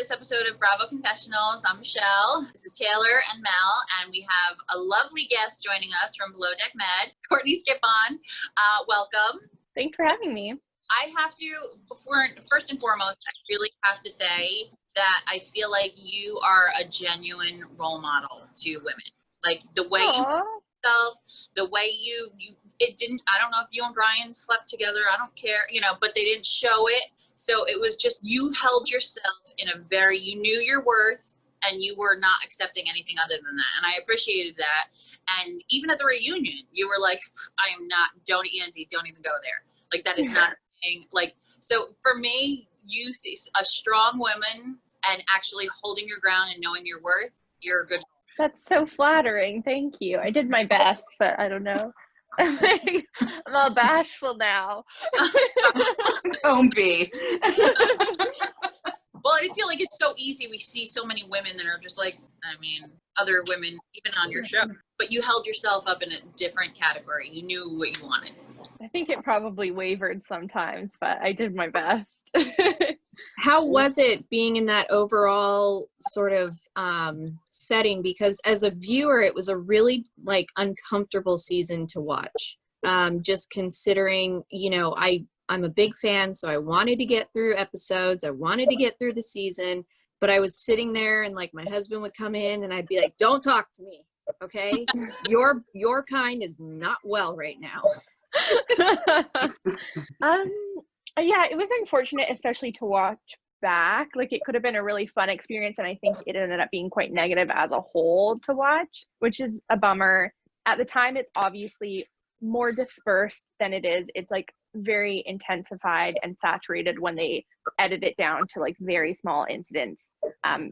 this episode of Bravo Confessionals. I'm Michelle. This is Taylor and Mel, and we have a lovely guest joining us from Below Deck Med, Courtney Skippon. Welcome. Thanks for having me. I have to, first and foremost, I really have to say that I feel like you are a genuine role model to women. Like the way you yourself, the way it didn't, I don't know if you and Brian slept together, I don't care, but they didn't show it. So it was just, you held yourself in you knew your worth, and you were not accepting anything other than that. And I appreciated that. And even at the reunion, you were like, I am not, don't even go there. Like, that is not a thing. Like, so for me, you see a strong woman and actually holding your ground and knowing your worth, you're a good woman. That's so flattering. Thank you. I did my best, but I don't know. I'm all bashful now. Don't be. Well, I feel like it's so easy. We see so many women that are just like, other women, even on your show. But you held yourself up in a different category. You knew what you wanted. I think it probably wavered sometimes, but I did my best. How was it being in that overall sort of setting? Because as a viewer, it was a really uncomfortable season to watch. Just considering, I'm a big fan, so I wanted to get through episodes. I wanted to get through the season, but I was sitting there and my husband would come in and I'd be like, don't talk to me. Okay. Your kind is not well right now. Yeah, it was unfortunate, especially to watch back. Like, it could have been a really fun experience, and I think it ended up being quite negative as a whole to watch, which is a bummer. At the time, it's obviously more dispersed than it is. It's very intensified and saturated when they edit it down to very small incidents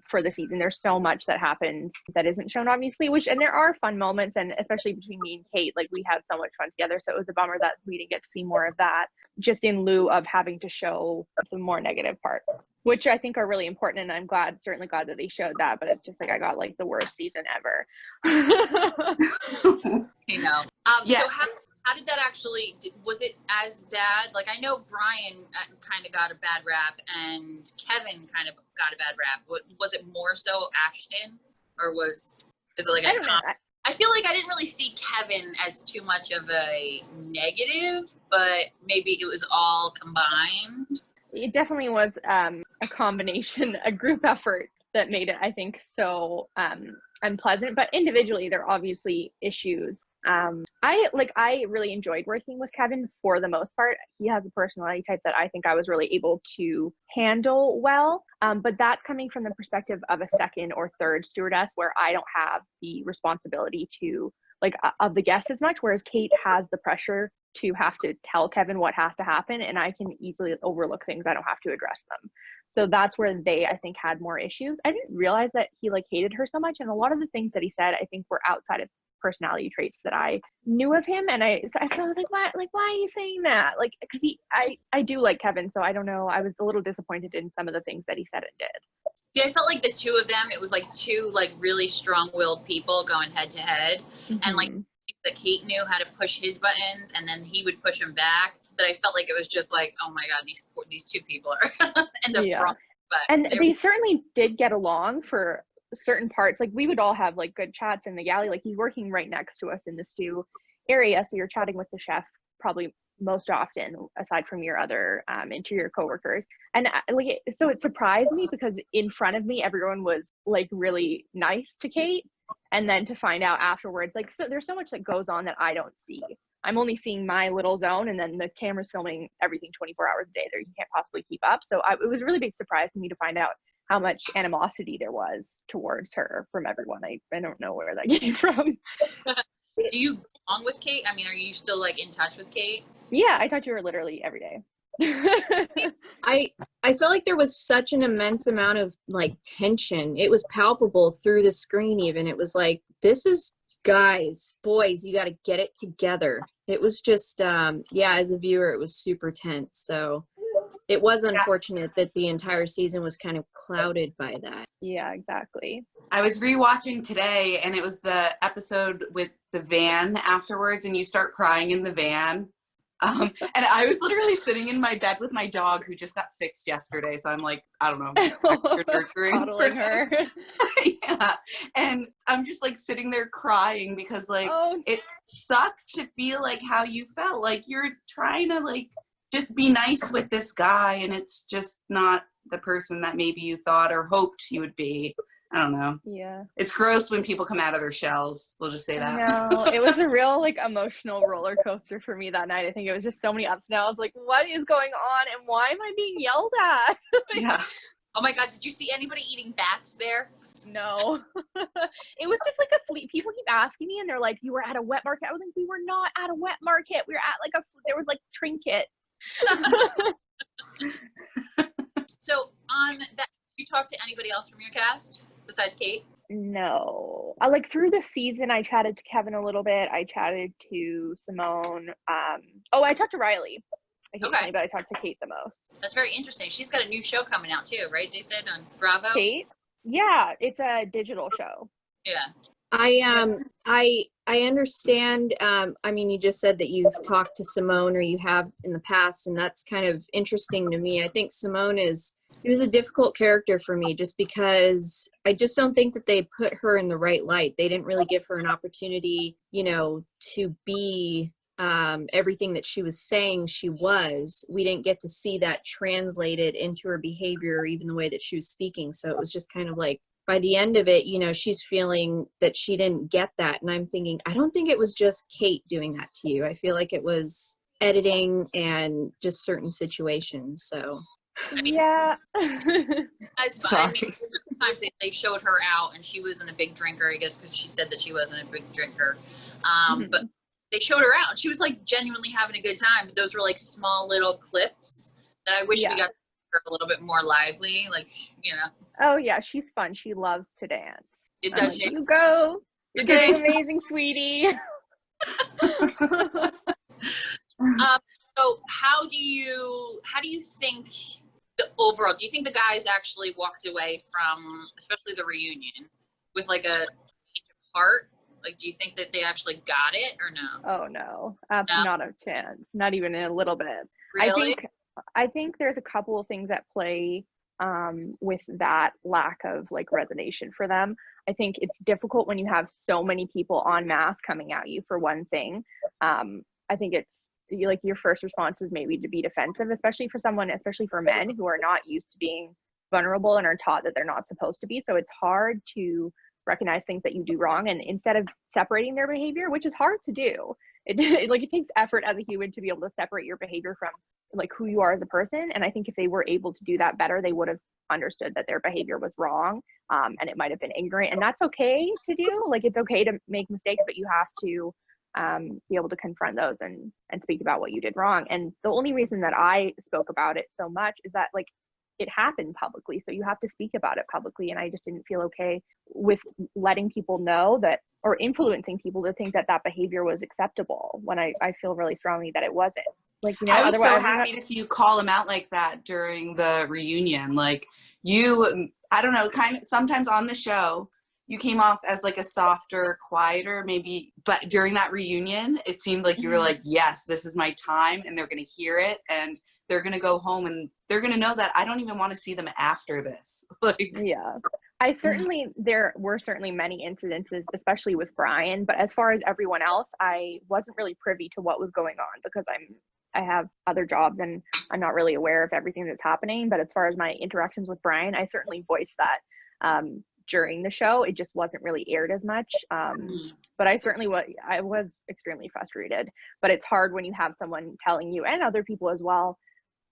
for the season. There's so much that happens that isn't shown, obviously, and there are fun moments, and especially between me and Kate, we had so much fun together. So it was a bummer that we didn't get to see more of that, just in lieu of having to show the more negative parts, which I think are really important. And I'm certainly glad that they showed that, but it's just I got the worst season ever. Yeah. So how did that actually, was it as bad? I know Brian kind of got a bad rap and Kevin kind of got a bad rap. Was it more so Ashton, or is it I don't know. I feel like I didn't really see Kevin as too much of a negative, but maybe it was all combined. It definitely was a combination, a group effort that made it, I think, so unpleasant. But individually, there are obviously issues. I really enjoyed working with Kevin for the most part. He has a personality type that I think I was really able to handle well. But that's coming from the perspective of a second or third stewardess, where I don't have the responsibility to of the guests as much, whereas Kate has the pressure to have to tell Kevin what has to happen, and I can easily overlook things. I don't have to address them. So that's where they, I think, had more issues. I didn't realize that he hated her so much, and a lot of the things that he said, I think, were outside of personality traits that I knew of him. And I was why are you saying that? Because I do like Kevin, so I don't know. I was a little disappointed in some of the things that he said and did. See, I felt like the two of them, it was two really strong-willed people going head to head. Mm-hmm. And that Kate knew how to push his buttons, and then he would push them back. But I felt like it was just oh my God, these two people are end up wrong. But and they certainly did get along for certain parts. We would all have good chats in the galley. He's working right next to us in the stew area, so you're chatting with the chef probably most often, aside from your other interior coworkers. And so it surprised me, because in front of me everyone was really nice to Kate, and then to find out afterwards, so there's so much that goes on that I don't see. I'm only seeing my little zone, and then the camera's filming everything 24 hours a day. There, you can't possibly keep up. So it was a really big surprise to me to find out how much animosity there was towards her from everyone. I don't know where that came from. Do you get along with Kate? Are you still in touch with Kate? Yeah, I talk to her literally every day. I felt like there was such an immense amount of tension. It was palpable through the screen even. It was this is, guys, boys, you got to get it together. It was just as a viewer, it was super tense. So it was unfortunate that the entire season was kind of clouded by that. Yeah, exactly. I was rewatching today, and it was the episode with the van afterwards, and you start crying in the van. And I was literally sitting in my bed with my dog who just got fixed yesterday. So I'm like, I don't know, extra nurturing Coddling her. Yeah. And I'm just like sitting there crying because like it sucks to feel like how you felt. Like you're trying to like just be nice with this guy and it's just not the person that maybe you thought or hoped you would be. I don't know. Yeah. It's gross when people come out of their shells. We'll just say that. No, it was a real like emotional roller coaster for me that night. I think it was just so many ups and downs. Like, what is going on and why am I being yelled at? Yeah. Oh my God, did you see anybody eating bats there? No. It was just like a fleet. People keep asking me and they're like, you were at a wet market. I was like, we were not at a wet market. We were at like there was like trinkets. So on that, you talk to anybody else from your cast besides Kate? No. Like through the season, I chatted to Kevin a little bit. I chatted to Simone. I talked to Riley occasionally, but I talked to Kate the most. That's very interesting. She's got a new show coming out too, right? They said on Bravo. Kate? Yeah, it's a digital show. Yeah. I understand. I mean, you just said that you've talked to Simone or you have in the past, and that's kind of interesting to me. I think Simone it was a difficult character for me just because I just don't think that they put her in the right light. They didn't really give her an opportunity, to be everything that she was saying she was. We didn't get to see that translated into her behavior or even the way that she was speaking. So it was just kind of like, by the end of it, she's feeling that she didn't get that. And I'm thinking, I don't think it was just Kate doing that to you. I feel like it was editing and just certain situations. So yeah. Sometimes they showed her out and she wasn't a big drinker, I guess, because she said that she wasn't a big drinker. But they showed her out and she was like genuinely having a good time. But those were like small little clips that I wish we got her a little bit more lively, like, Oh yeah, she's fun. She loves to dance. It does. Like, you go. You're doing amazing, sweetie. So how do you think the overall, do you think the guys actually walked away from, especially the reunion, with like a change of heart? Like, do you think that they actually got it or no? Oh no, not a chance. Not even in a little bit. Really? I think there's a couple of things at play with that lack of like resonation for them. I think it's difficult when you have so many people en masse coming at you for one thing. I think it's like your first response is maybe to be defensive, especially for men who are not used to being vulnerable and are taught that they're not supposed to be. So it's hard to recognize things that you do wrong, and instead of separating their behavior, which is hard to do, it takes effort as a human to be able to separate your behavior from like who you are as a person. And I think if they were able to do that better, they would have understood that their behavior was wrong, and it might have been ignorant, and that's okay to do. Like, it's okay to make mistakes, but you have to be able to confront those and speak about what you did wrong. And the only reason that I spoke about it so much is that like it happened publicly, so you have to speak about it publicly, and I just didn't feel okay with letting people know that, or influencing people to think that behavior was acceptable when I feel really strongly that it wasn't. Like, I was so happy to see you call him out like that during the reunion. Like, I don't know, kind of sometimes on the show you came off as like a softer, quieter maybe, but during that reunion it seemed like you were like, yes, this is my time, and they're going to hear it and they're going to go home and they're going to know that I don't even want to see them after this. Like, yeah. There were certainly many incidences, especially with Brian, but as far as everyone else, I wasn't really privy to what was going on because I have other jobs and I'm not really aware of everything that's happening. But as far as my interactions with Brian, I certainly voiced that during the show. It just wasn't really aired as much. But I was extremely frustrated. But it's hard when you have someone telling you, and other people as well,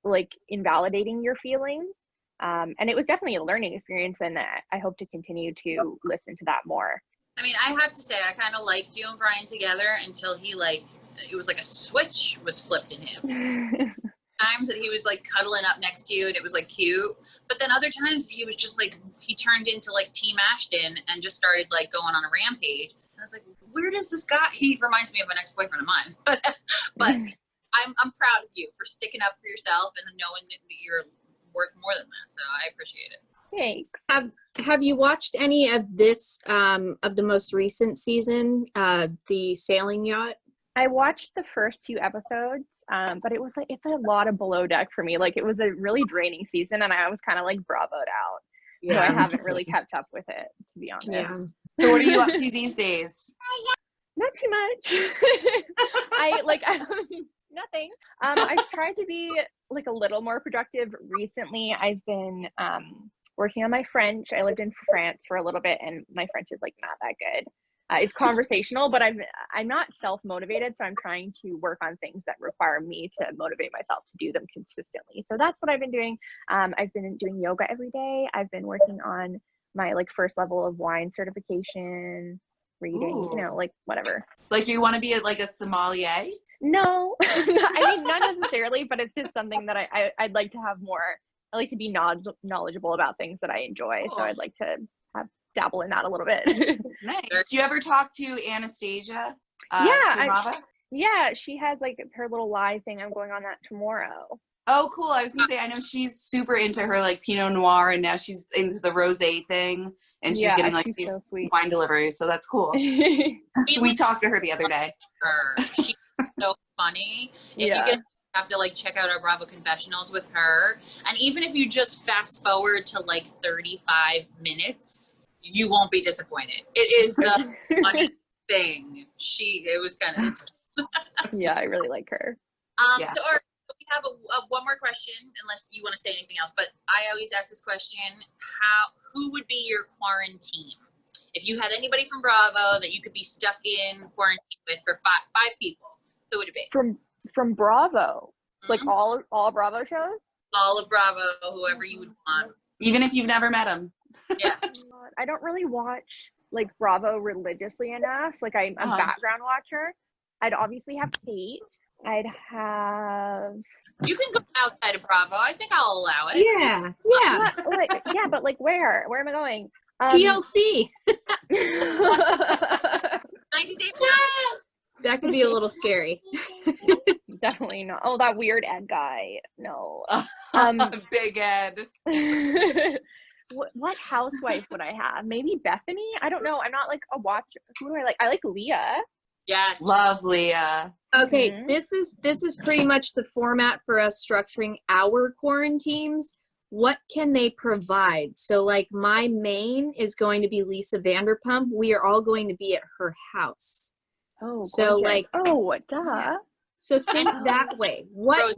like invalidating your feelings. And it was definitely a learning experience, and I hope to continue to listen to that more. I mean, I have to say, I kind of liked you and Brian together until it was like a switch was flipped in him. Times that he was like cuddling up next to you and it was like cute, but then other times he was just like, he turned into like Team Ashton and just started like going on a rampage. And I was like, where does this guy, he reminds me of an ex-boyfriend of mine, but I'm proud of you for sticking up for yourself and knowing that you're worth more than that. So I appreciate it. Thanks. Have you watched any of this of the most recent season, the sailing yacht? I watched the first 2 episodes. but it's a lot of below deck for me. Like, it was a really draining season, and I was kind of like bravoed out. So I haven't really kept up with it, to be honest. Yeah. So what are you up to these days? Not too much. Nothing. I've tried to be like a little more productive recently. I've been working on my French. I lived in France for a little bit, and my French is like not that good. It's conversational, but I'm not self-motivated, so I'm trying to work on things that require me to motivate myself to do them consistently. So that's what I've been doing. I've been doing yoga every day. I've been working on my like first level of wine certification, reading, like whatever. Like, you want to be like a sommelier? No, I mean, not necessarily, but it's just something that I'd like to have more. I like to be knowledgeable about things that I enjoy. Cool. So I'd like to dabble in that a little bit. Nice. Do you ever talk to Anastasia? Yeah, she has like her little live thing. I'm going on that tomorrow. Oh, cool. I was gonna say, I know she's super into her like Pinot Noir, and now she's into the rosé thing, and she's getting like these wine deliveries. So that's cool. We talked to her the other day. She's so funny. If you have to like check out our BravoConfessionals with her, and even if you just fast forward to like 35 minutes, you won't be disappointed. It is the funny thing. It was kind of yeah, I really like her. So we have one more question, unless you want to say anything else, but I always ask this question: who would be your quarantine? If you had anybody from Bravo that you could be stuck in quarantine with for five people, who would it be? From Bravo, like all Bravo shows? All of Bravo, whoever you would want. Even if you've never met him. Yeah. I don't really watch like Bravo religiously enough. Like, I'm a background watcher. I'd obviously have Kate. I'd have. You can go outside of Bravo. I think I'll allow it. Yeah. But like where? Where am I going? TLC. 90 Day. That could be a little scary. Definitely not. Oh, that weird Ed guy. No. Big Ed. What housewife would I have? Maybe Bethany? I don't know. I'm not like a watcher. Who do I like? I like Leah. Yes. Love Leah. Okay, this is pretty much the format for us structuring our quarantines. What can they provide? So like, my main is going to be Lisa Vanderpump. We are all going to be at her house. Oh, so gorgeous. like, duh. Yeah. So think that way. What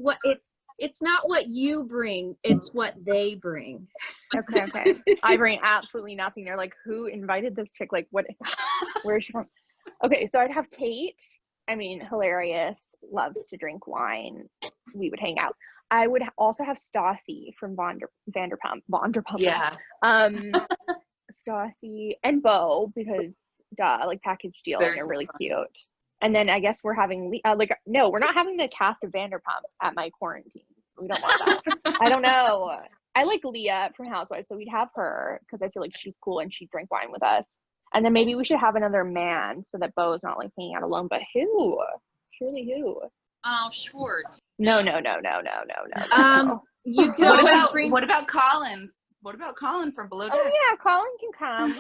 it's not what you bring, it's what they bring. Okay. I bring absolutely nothing. They're like, who invited this chick? Like, what? Where is she from? Okay, so I'd have Kate. I mean, hilarious. Loves to drink wine. We would hang out. I would also have Stassi from Vanderpump. Yeah. Stassi and Bo, because like package deal, and they're really cute. And then I guess we're having no, we're not having the cast of Vanderpump at my quarantine. We don't want that. I don't know. I like Leah from Housewives, so we'd have her because I feel like she's cool and she'd drink wine with us. And then maybe we should have another man so that Bo's not like hanging out alone. But who? Surely who? Oh, Schwartz. No. You could always bring. What about Colin? What about Colin from Below Deck? Oh yeah, Colin can come.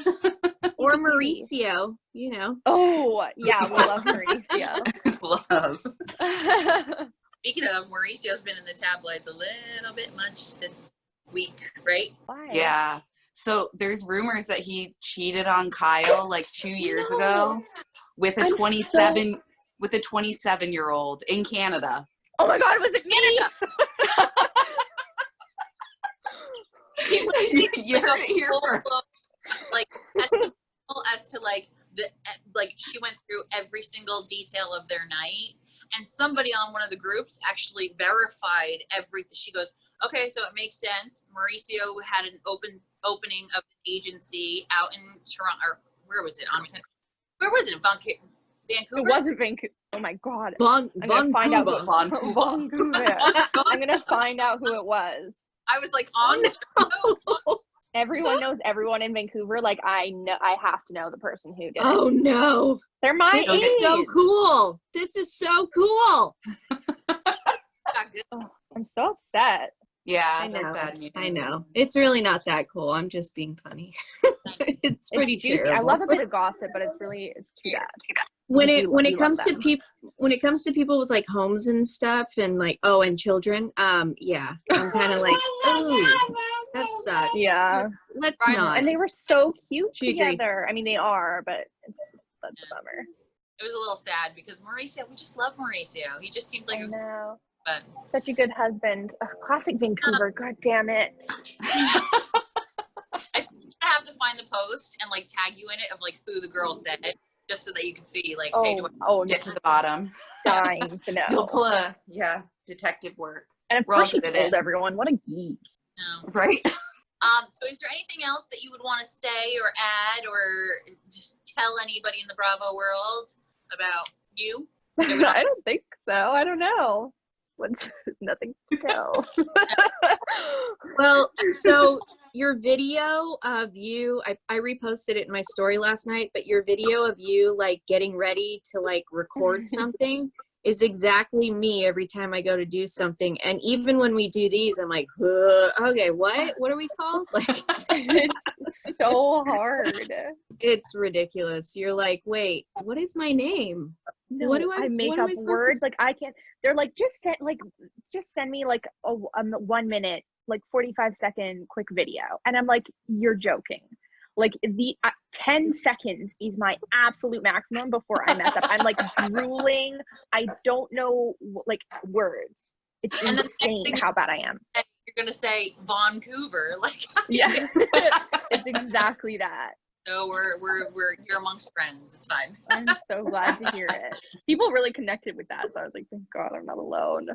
Or Mauricio, Oh yeah, we love Mauricio. Love. Speaking of, Mauricio's been in the tabloids a little bit much this week, right? Why? Yeah. So there's rumors that he cheated on Kyle like 2 years ago with a 27-year-old in Canada. Oh my God, was it Canada? You heard it here first. Like, as to like she went through every single detail of their night, and somebody on one of the groups actually verified everything. She goes, okay, so it makes sense. Mauricio had an opening of an agency out in Toronto, or where was it? Where was it? Vancouver? It wasn't Vancouver. Oh my God. I'm gonna find out Vancouver. I'm gonna find out who it was. I was like, on the Everyone knows everyone in Vancouver. Like, I have to know the person who did it. Oh no. They're my age. This is so cool. This is so cool. Oh, I'm so upset. Yeah, I know. that's bad news. I know. It's really not that cool. I'm just being funny. It's pretty juicy. terrible. I love a bit of gossip, but it's too bad. when it comes to people with like homes and stuff and like and children, yeah, I'm kind of like, oh, that sucks. Yeah, let's not. And they were so cute She together. agrees. I mean, they are, but that's a bummer. It was a little sad because Mauricio, we just love Mauricio. He just seemed like I know. But such a good husband. Classic Vancouver. God damn it. I have to find the post and like tag you in it of like who the girl said, just so that you can see like, hey, get to the bottom. Dying to know. You'll pull a detective work. And of course, she told everyone. What a geek. No. Right. So is there anything else that you would want to say or add or just tell anybody in the Bravo world about you? I don't think so. I don't know. What's nothing to tell. Well, so your video of you, I reposted it in my story last night, but your video of you like getting ready to like record something is exactly me every time I go to do something. And even when we do these, I'm like, okay, what are we called? Like, it's so hard. It's ridiculous. You're like, wait, what is my name? No, what do I make up words? Like I can't. They're like, just send me like a 1 minute, like 45-second quick video, and I'm like, you're joking. Like the 10 seconds is my absolute maximum before I mess up. I'm like drooling. I don't know like words. It's insane how bad I am. You're gonna say Vancouver, like yeah, it's exactly that. So you're amongst friends. It's fine. I'm so glad to hear it. People really connected with that, so I was like, thank God I'm not alone.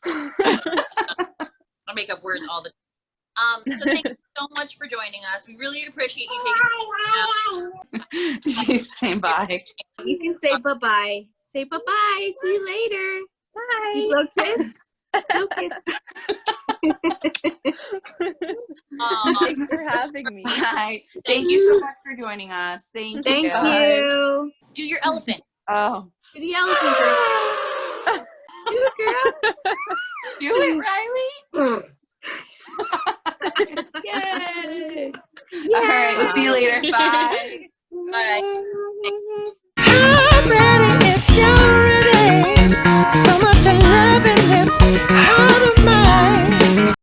I make up words all the time. So thank you so much for joining us. We really appreciate you taking the time. She's saying bye. You can say bye-bye. Say bye-bye. See you later. Bye. Blow kiss. Blow kiss. Thanks for having me. Bye. Thank you so much for joining us. Thank you. Do your elephant. Oh. Do the elephant girl. Do it, girl. Do it, Riley. Yay. All right. We'll see you later. Bye.